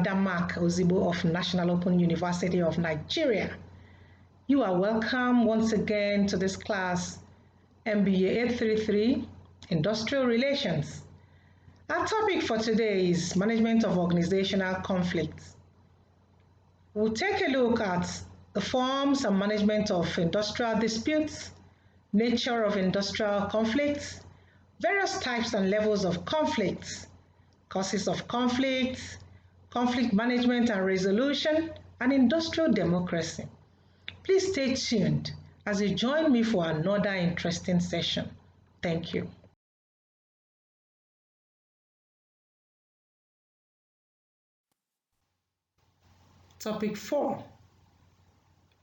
Madam Mac-Ozigbo of National Open University of Nigeria. You are welcome once again to this class, MBA 833, Industrial Relations. Our topic for today is Management of Organizational Conflicts. We'll take a look at the forms and management of industrial disputes, nature of industrial conflicts, various types and levels of conflicts, causes of conflicts, conflict management and resolution, and industrial democracy. Please stay tuned as you join me for another interesting session. Thank you. Topic 4.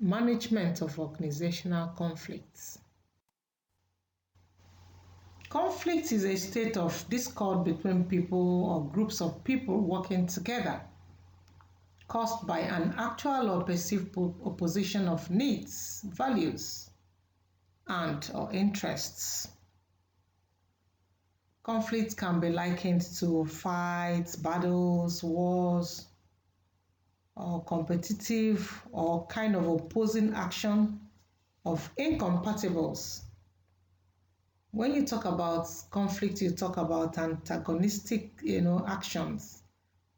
Management of organizational conflicts. Conflict is a state of discord between people or groups of people working together, caused by an actual or perceived opposition of needs, values, and/or interests. Conflict can be likened to fights, battles, wars, or competitive or kind of opposing action of incompatibles. When you talk about conflict, you talk about antagonistic, actions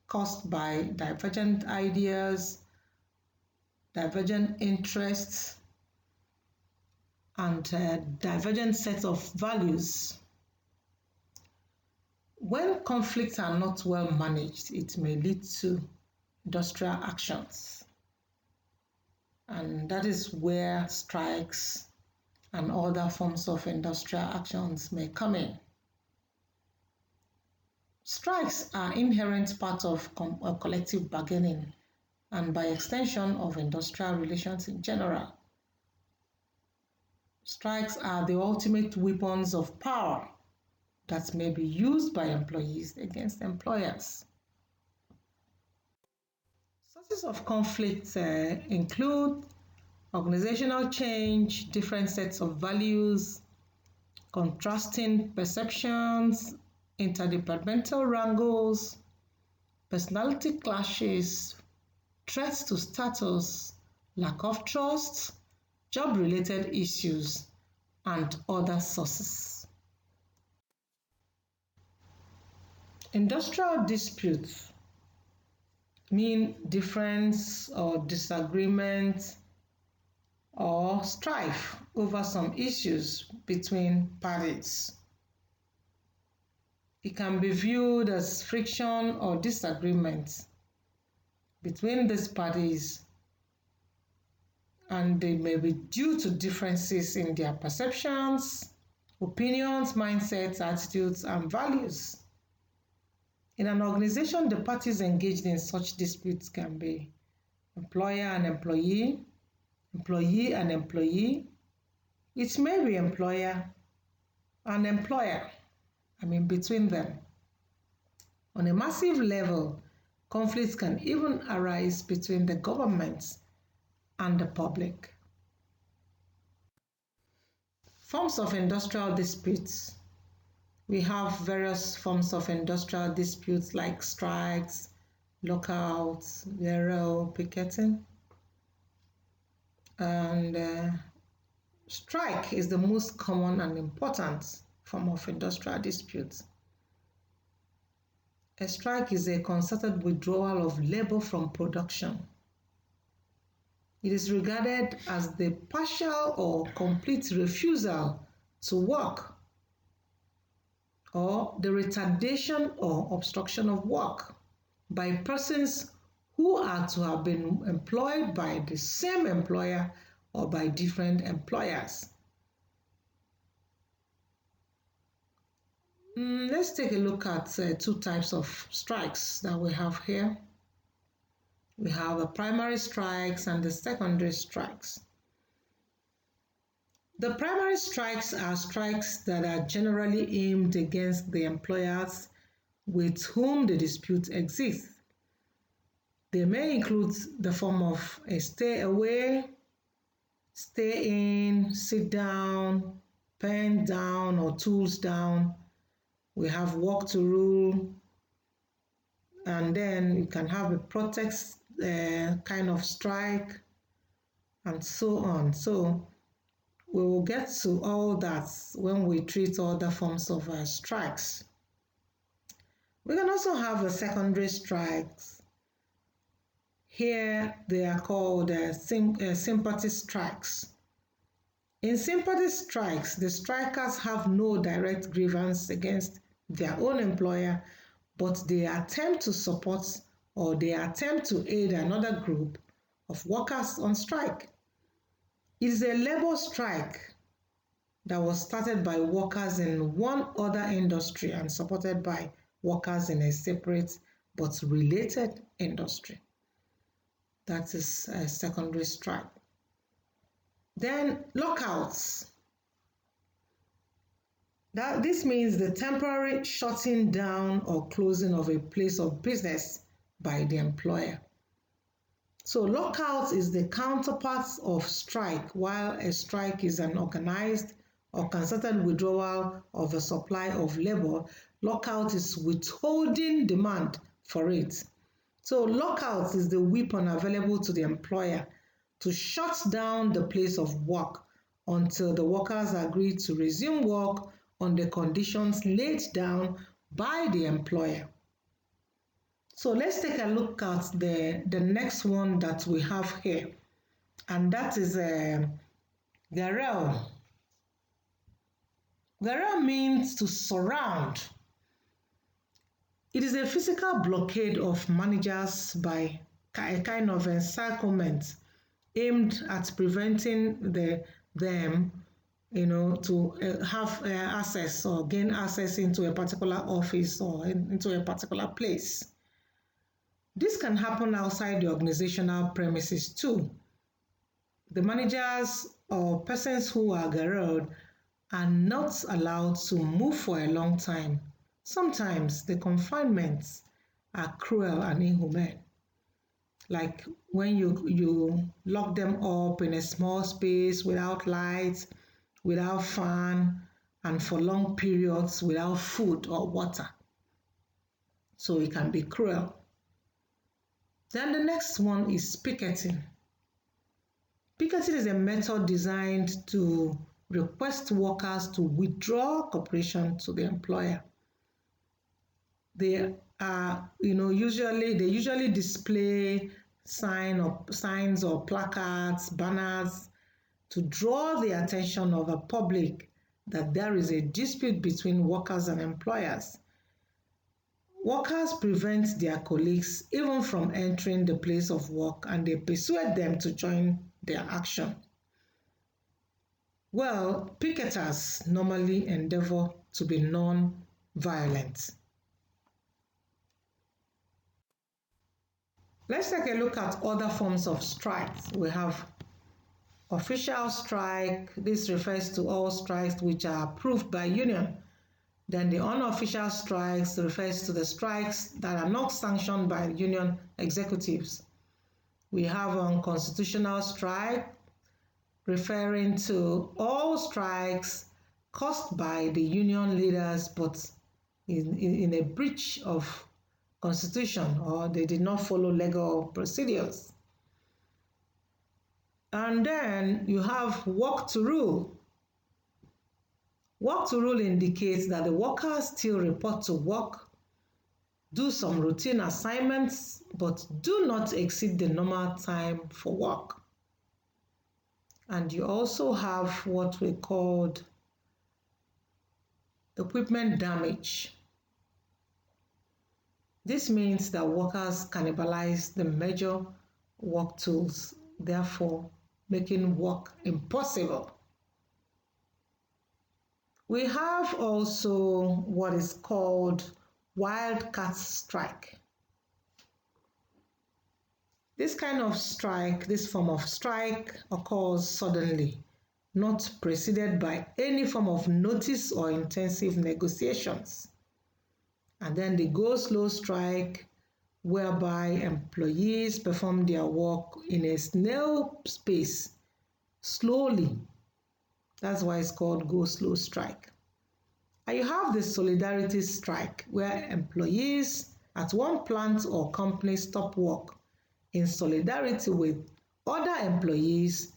caused by divergent ideas, divergent interests, and divergent sets of values. When conflicts are not well managed, it may lead to industrial actions. And that is where strikes and other forms of industrial actions may come in. Strikes are inherent part of collective bargaining and by extension of industrial relations in general. Strikes are the ultimate weapons of power that may be used by employees against employers. Sources of conflict include organizational change, different sets of values, contrasting perceptions, interdepartmental wrangles, personality clashes, threats to status, lack of trust, job-related issues, and other sources. Industrial disputes mean difference or disagreement or strife over some issues between parties. It can be viewed as friction or disagreement between these parties, and they may be due to differences in their perceptions, opinions, mindsets, attitudes, and values. In an organization, the parties engaged in such disputes can be employer and employee, employee and employee. It may be employer and employer, between them. On a massive level, conflicts can even arise between the government and the public. Forms of industrial disputes. We have various forms of industrial disputes like strikes, lockouts, zero picketing. And strike is the most common and important form of industrial disputes. A strike is a concerted withdrawal of labor from production. It is regarded as the partial or complete refusal to work or the retardation or obstruction of work by persons who are to have been employed by the same employer or by different employers. Let's take a look at two types of strikes that we have here. We have the primary strikes and the secondary strikes. The primary strikes are strikes that are generally aimed against the employers with whom the dispute exists. They may include the form of a stay away, stay in, sit down, pen down or tools down. We have work to rule, and then you can have a protest kind of strike, and so on. So we will get to all that when we treat other forms of strikes. We can also have the secondary strikes. Here they are called sympathy strikes. In sympathy strikes, the strikers have no direct grievance against their own employer, but they attempt to support or they attempt to aid another group of workers on strike. It is a labor strike that was started by workers in one other industry and supported by workers in a separate but related industry. That is a secondary strike. Then lockouts. This means the temporary shutting down or closing of a place of business by the employer. So lockout is the counterpart of strike, while a strike is an organized or concerted withdrawal of the supply of labor. Lockout is withholding demand for it. So lockout is the weapon available to the employer to shut down the place of work until the workers agree to resume work on the conditions laid down by the employer. So let's take a look at the next one that we have here, and that is garel. Garel means to surround. It is a physical blockade of managers by a kind of encirclement aimed at preventing them to have access or gain access into a particular office or into a particular place. This can happen outside the organizational premises too. The managers or persons who are garreled are not allowed to move for a long time. Sometimes the confinements are cruel and inhumane, like when you lock them up in a small space without lights, without fan, and for long periods without food or water. So it can be cruel. Then the next one is picketing. Picketing is a method designed to request workers to withdraw cooperation to the employer. They usually display signs or placards, banners to draw the attention of the public that there is a dispute between workers and employers. Workers prevent their colleagues even from entering the place of work, and they persuade them to join their action. Well, picketers normally endeavor to be non-violent. Let's take a look at other forms of strikes. We have official strike. This refers to all strikes which are approved by union. Then the unofficial strikes refers to the strikes that are not sanctioned by union executives. We have unconstitutional strike, referring to all strikes caused by the union leaders but in a breach of constitution, or they did not follow legal procedures. And then you have work to rule. Work to rule indicates that the workers still report to work, do some routine assignments, but do not exceed the normal time for work. And you also have what we called equipment damage. This means that workers cannibalize the major work tools, therefore making work impossible. We have also what is called wildcat strike. This kind of strike, this form of strike occurs suddenly, not preceded by any form of notice or intensive negotiations. And then the go-slow strike, whereby employees perform their work in a snail pace, slowly. That's why it's called go-slow strike. And you have the solidarity strike, where employees at one plant or company stop work in solidarity with other employees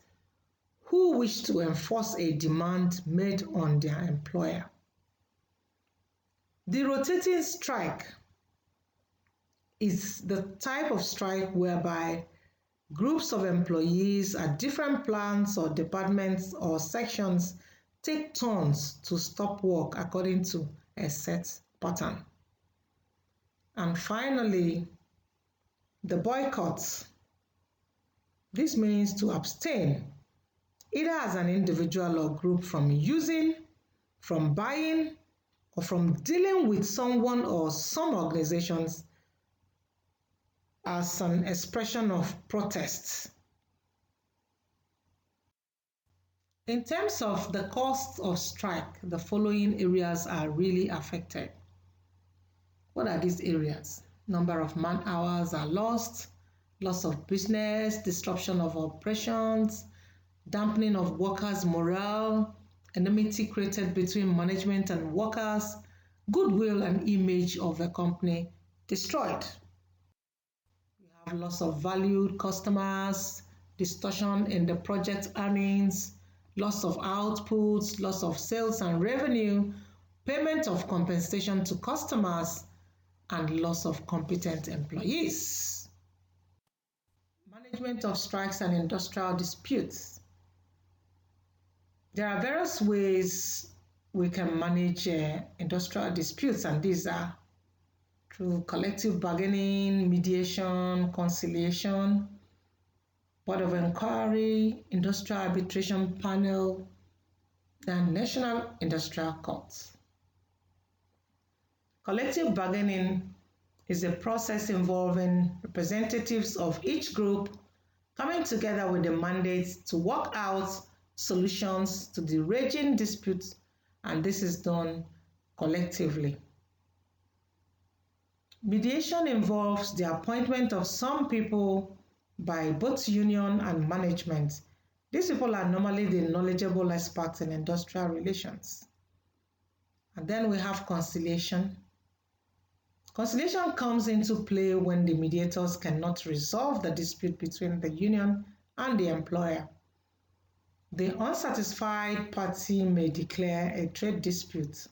who wish to enforce a demand made on their employer. The rotating strike is the type of strike whereby groups of employees at different plants or departments or sections take turns to stop work according to a set pattern. And finally, the boycott. This means to abstain, either as an individual or group, from using, from buying, or from dealing with someone or some organizations as an expression of protest. In terms of the cost of strike, the following areas are really affected. What are these areas? Number of man hours are lost, loss of business, disruption of operations, dampening of workers' morale, enmity created between management and workers, goodwill and image of the company destroyed. We have loss of valued customers, distortion in the project earnings, loss of outputs, loss of sales and revenue, payment of compensation to customers, and loss of competent employees. Management of strikes and industrial disputes. There are various ways we can manage industrial disputes, and these are through collective bargaining, mediation, conciliation, Board of Inquiry, Industrial Arbitration Panel, and National Industrial Court. Collective bargaining is a process involving representatives of each group coming together with the mandate to work out solutions to the raging disputes, and this is done collectively. Mediation involves the appointment of some people by both union and management. These people are normally the knowledgeable experts in industrial relations. And then we have conciliation. Conciliation comes into play when the mediators cannot resolve the dispute between the union and the employer. The unsatisfied party may declare a trade dispute,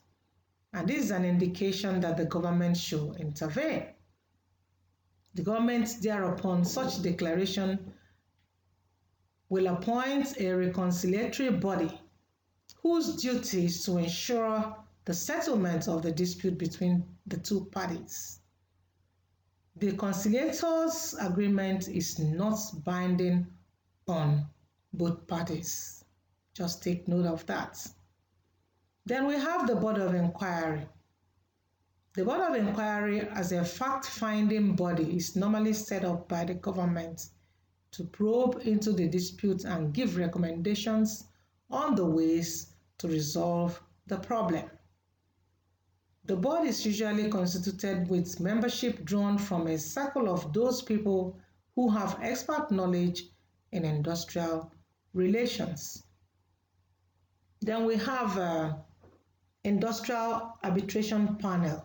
and this is an indication that the government should intervene. The government thereupon such declaration will appoint a reconciliatory body whose duty is to ensure the settlement of the dispute between the two parties. The conciliator's agreement is not binding on both parties. Just take note of that. Then we have the Board of Inquiry. The Board of Inquiry, as a fact-finding body, is normally set up by the government to probe into the dispute and give recommendations on the ways to resolve the problem. The board is usually constituted with membership drawn from a circle of those people who have expert knowledge in industrial relations. Then we have Industrial Arbitration Panel.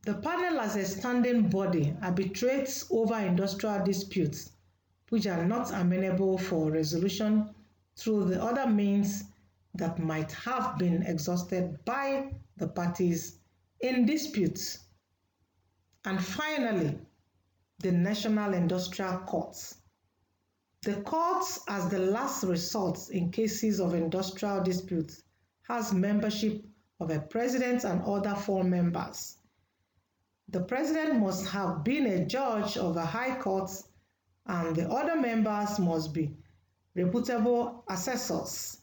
The panel, as a standing body, arbitrates over industrial disputes which are not amenable for resolution through the other means that might have been exhausted by the parties in disputes. And finally, the National Industrial Courts. The courts, as the last resort in cases of industrial disputes, has membership of a president and other 4 members. The president must have been a judge of a high court, and the other members must be reputable assessors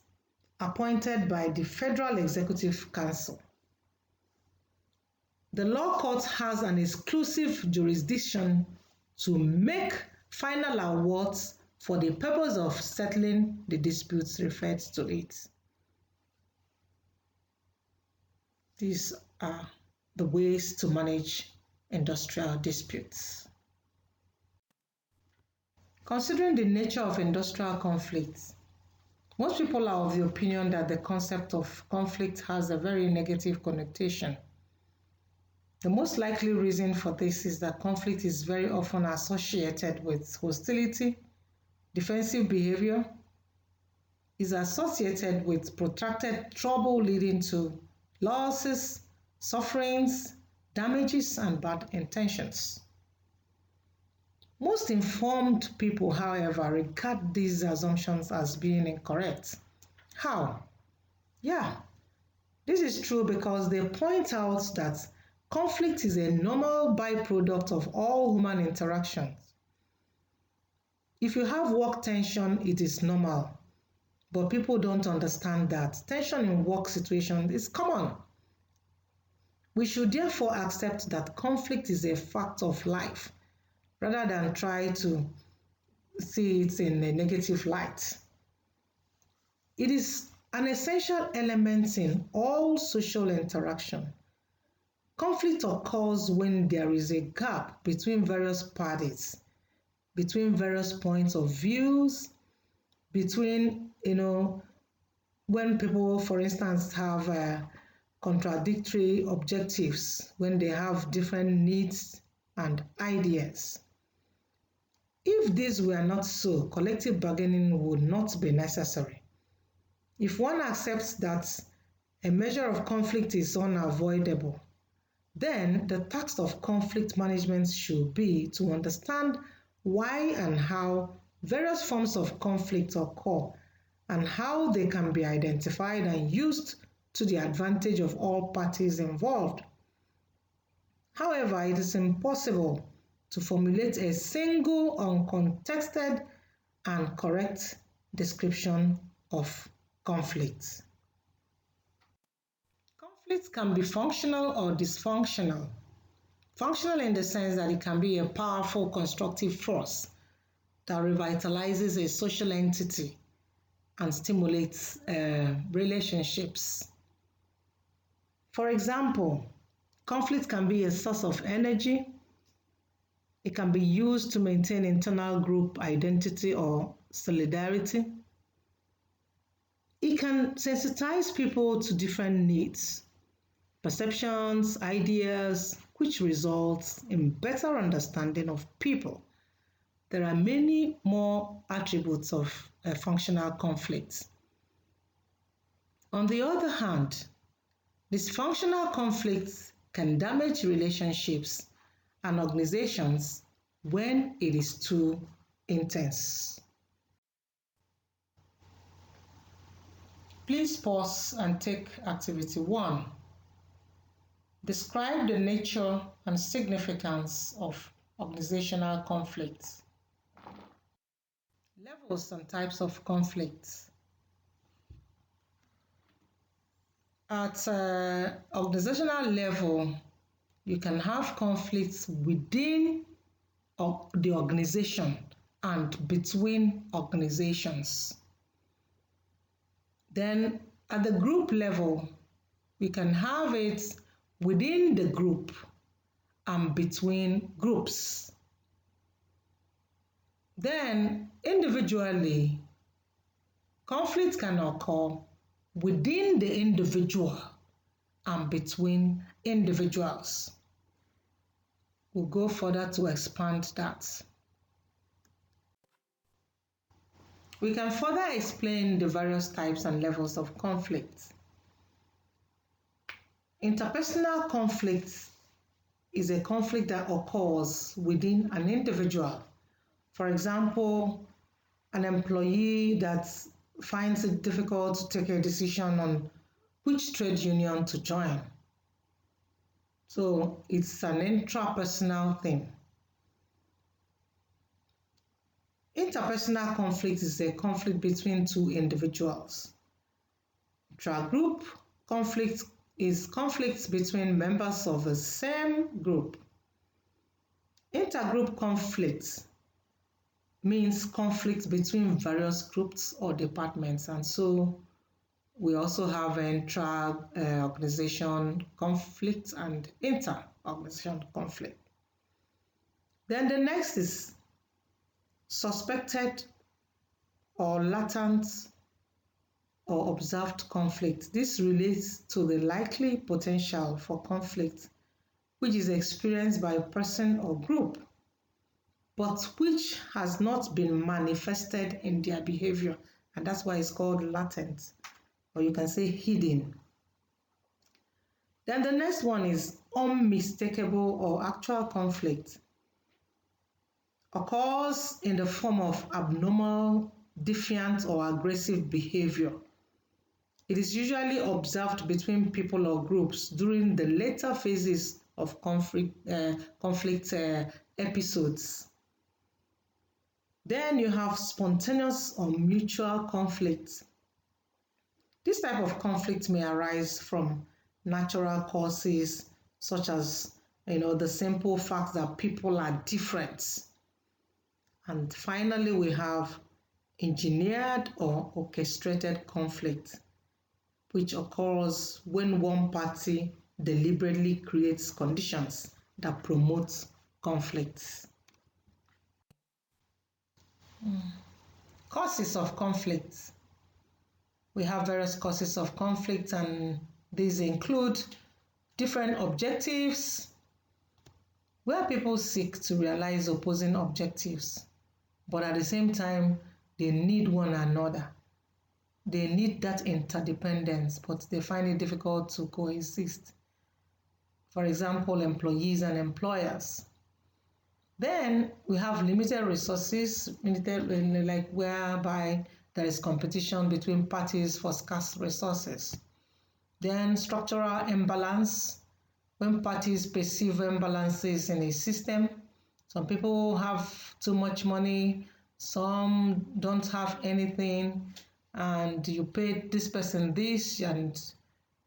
appointed by the Federal Executive Council. The law court has an exclusive jurisdiction to make final awards for the purpose of settling the disputes referred to it. These are the ways to manage industrial disputes. Considering the nature of industrial conflicts, most people are of the opinion that the concept of conflict has a very negative connotation. The most likely reason for this is that conflict is very often associated with hostility, defensive behavior, is associated with protracted trouble leading to losses, sufferings, damages, and bad intentions. Most informed people, however, regard these assumptions as being incorrect. How? Yeah, this is true because they point out that conflict is a normal byproduct of all human interactions. If you have work tension, it is normal. But people don't understand that tension in work situations is common. We should therefore accept that conflict is a fact of life rather than try to see it in a negative light. It is an essential element in all social interaction. Conflict occurs when there is a gap between various parties, between various points of views, between, when people, for instance, have contradictory objectives, when they have different needs and ideas. If these were not so, collective bargaining would not be necessary. If one accepts that a measure of conflict is unavoidable, then the task of conflict management should be to understand why and how various forms of conflict occur and how they can be identified and used to the advantage of all parties involved. However, it is impossible to formulate a single, uncontested, and correct description of conflict. Conflict can be functional or dysfunctional. Functional in the sense that it can be a powerful, constructive force that revitalizes a social entity and stimulates relationships. For example, conflict can be a source of energy. It can be used to maintain internal group identity or solidarity. It can sensitize people to different needs, perceptions, ideas, which results in better understanding of people. There are many more attributes of functional conflict. On the other hand, dysfunctional conflicts can damage relationships and organizations when it is too intense. Please pause and take activity 1. Describe the nature and significance of organizational conflicts. Levels and types of conflicts. At organizational level, you can have conflicts within the organization and between organizations. Then at the group level, we can have it within the group and between groups. Then individually, conflict can occur within the individual and between individuals. We'll go further to expand that. We can further explain the various types and levels of conflict. Interpersonal conflict is a conflict that occurs within an individual. For example, an employee that finds it difficult to take a decision on which trade union to join. So it's an intrapersonal thing. Interpersonal conflict is a conflict between two individuals. Intragroup conflict is conflicts between members of the same group. Intergroup conflict means conflict between various groups or departments, and so we also have intra-organization conflict and inter-organization conflict. Then the next is suspected or latent or observed conflict. This relates to the likely potential for conflict which is experienced by a person or group, but which has not been manifested in their behavior, and that's why it's called latent, or you can say hidden. Then the next one is unmistakable or actual conflict. Occurs in the form of abnormal, defiant, or aggressive behavior. It is usually observed between people or groups during the later phases of conflict episodes. Then you have spontaneous or mutual conflict. This type of conflict may arise from natural causes, such as the simple fact that people are different. And finally, we have engineered or orchestrated conflict, which occurs when one party deliberately creates conditions that promote conflicts. Causes of conflict. We have various causes of conflict, and these include different objectives, where people seek to realize opposing objectives, but at the same time, they need one another. They need that interdependence, but they find it difficult to coexist. For example, employees and employers. Then we have limited resources, like whereby there is competition between parties for scarce resources. Then structural imbalance, when parties perceive imbalances in a system. Some people have too much money, some don't have anything, and you pay this person this, and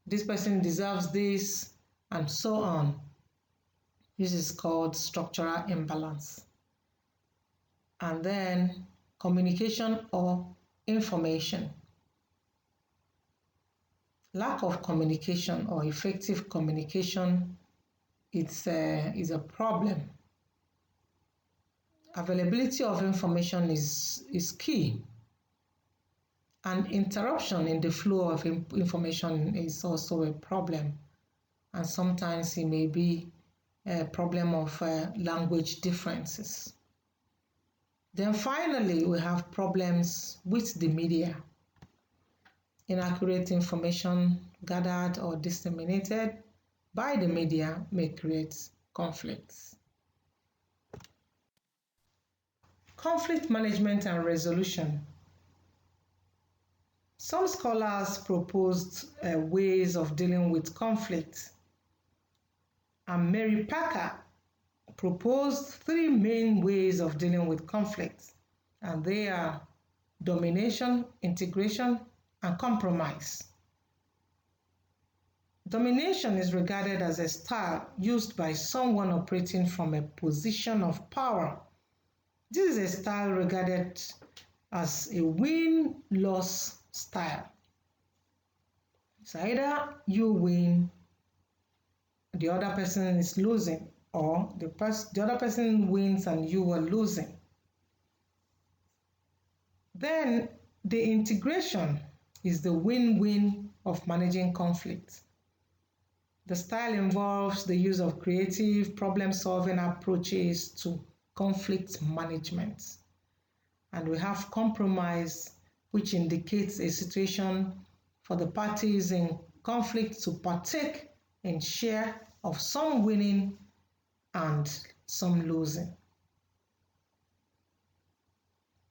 this person deserves this, and so on. This is called structural imbalance. And then communication or information. Lack of communication or effective communication is a problem. Availability of information is key. And interruption in the flow of information is also a problem. And sometimes it may be a problem of language differences. Then finally, we have problems with the media. Inaccurate information gathered or disseminated by the media may create conflicts. Conflict management and resolution. Some scholars proposed ways of dealing with conflict, and Mary Parker proposed 3 main ways of dealing with conflict, and they are domination, integration, and compromise. Domination is regarded as a style used by someone operating from a position of power. This is a style regarded as a win-loss style. It's either you win, the other person is losing, or the other person wins and you are losing. Then the integration is the win-win of managing conflict. The style involves the use of creative problem-solving approaches to conflict management. And we have compromise, which indicates a situation for the parties in conflict to partake in share of some winning and some losing.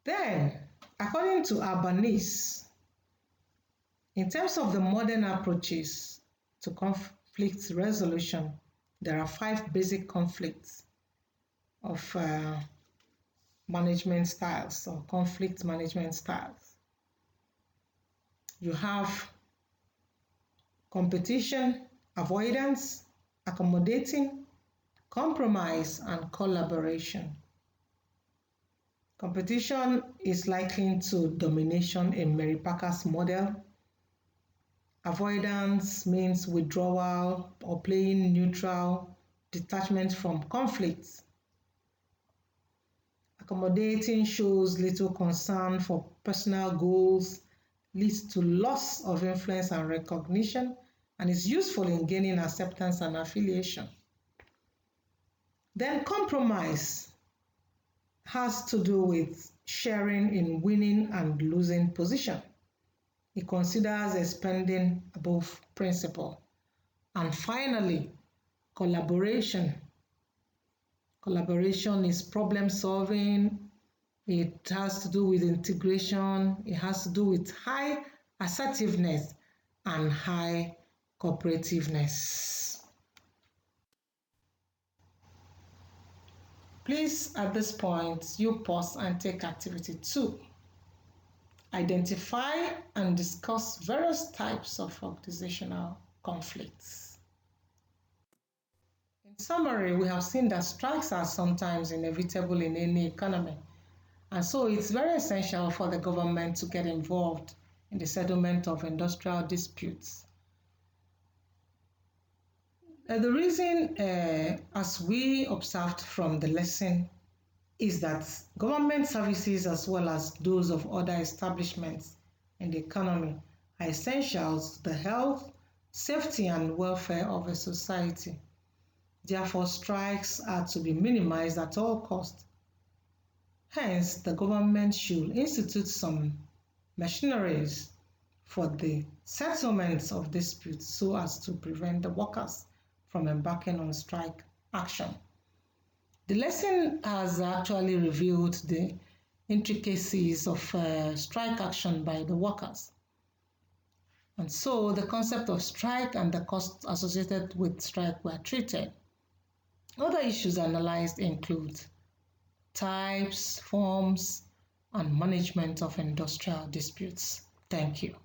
Then, according to Albanese, in terms of the modern approaches to conflict resolution, there are 5 basic conflicts of management styles or conflict management styles. You have competition, avoidance, accommodating, compromise, and collaboration. Competition is likened to domination in Mary Parker's model. Avoidance means withdrawal or playing neutral, detachment from conflicts. Accommodating shows little concern for personal goals, leads to loss of influence and recognition, and is useful in gaining acceptance and affiliation. Then compromise has to do with sharing in winning and losing position. It considers expanding above principle. And finally, collaboration. Collaboration is problem solving. It has to do with integration. It has to do with high assertiveness and high cooperativeness. Please, at this point, you pause and take activity 2. Identify and discuss various types of organizational conflicts. In summary, we have seen that strikes are sometimes inevitable in any economy, and so it's very essential for the government to get involved in the settlement of industrial disputes. The reason, as we observed from the lesson, is that government services as well as those of other establishments in the economy are essential to the health, safety, and welfare of a society. Therefore, strikes are to be minimized at all costs. Hence, the government should institute some machineries for the settlement of disputes so as to prevent the workers from embarking on strike action. The lesson has actually revealed the intricacies of strike action by the workers. And so the concept of strike and the costs associated with strike were treated. Other issues analyzed include types, forms, and management of industrial disputes. Thank you.